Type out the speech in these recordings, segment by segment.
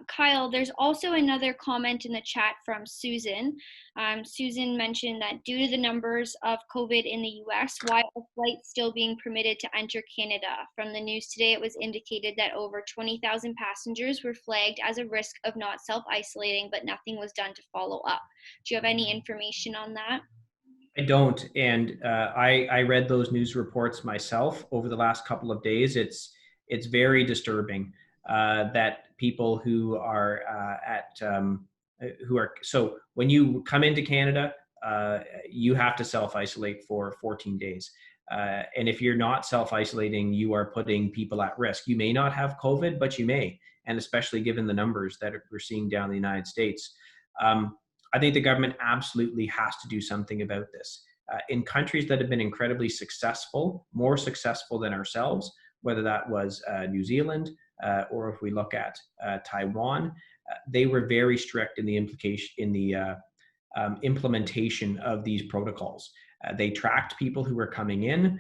Kyle, there's also another comment in the chat from Susan. Susan mentioned that due to the numbers of COVID in the US, why are flights still being permitted to enter Canada? From the news today, it was indicated that over 20,000 passengers were flagged as a risk of not self-isolating, but nothing was done to follow up. Do you have any information on that? I don't, and I read those news reports myself over the last couple of days. It's very disturbing that people who are so when you come into Canada, you have to self-isolate for 14 days. And if you're not self-isolating, you are putting people at risk. You may not have COVID, but you may, and especially given the numbers that we're seeing down in the United States. I think the government absolutely has to do something about this. In countries that have been incredibly successful, more successful than ourselves, whether that was New Zealand or if we look at Taiwan, they were very strict in the implementation of these protocols. They tracked people who were coming in.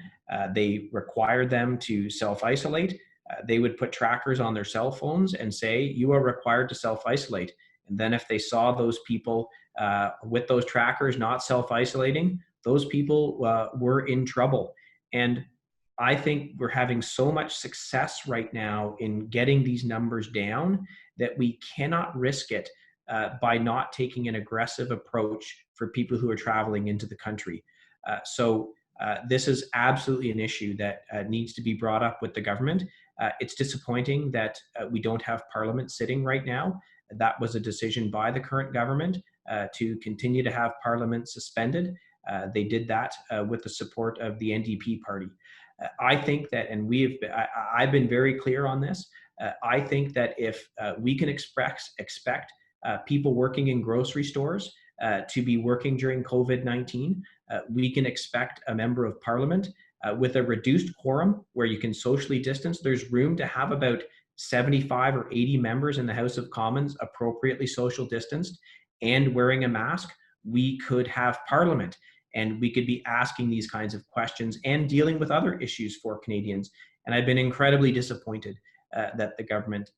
They required them to self-isolate. They would put trackers on their cell phones and say, you are required to self-isolate. And then if they saw those people with those trackers not self-isolating, those people were in trouble. And I think we're having so much success right now in getting these numbers down that we cannot risk it by not taking an aggressive approach for people who are traveling into the country. So this is absolutely an issue that needs to be brought up with the government. It's disappointing that we don't have Parliament sitting right now. That was a decision by the current government to continue to have Parliament suspended. They did that with the support of the NDP party. I think that, and I've been very clear on this, I think that if we can expect people working in grocery stores to be working during COVID-19, we can expect a member of Parliament with a reduced quorum where you can socially distance. There's room to have about 75 or 80 members in the House of Commons appropriately social distanced and wearing a mask. We could have Parliament and we could be asking these kinds of questions and dealing with other issues for Canadians. And I've been incredibly disappointed that the government,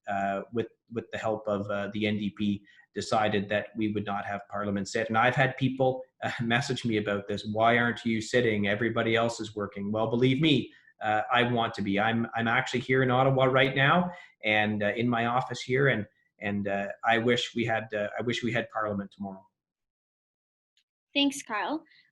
with the help of the NDP, decided that we would not have Parliament sit. And I've had people message me about this. Why aren't you sitting? Everybody else is working. Well, believe me, I want to be. I'm actually here in Ottawa right now, and in my office here, and I wish we had Parliament tomorrow. Thanks, Kyle.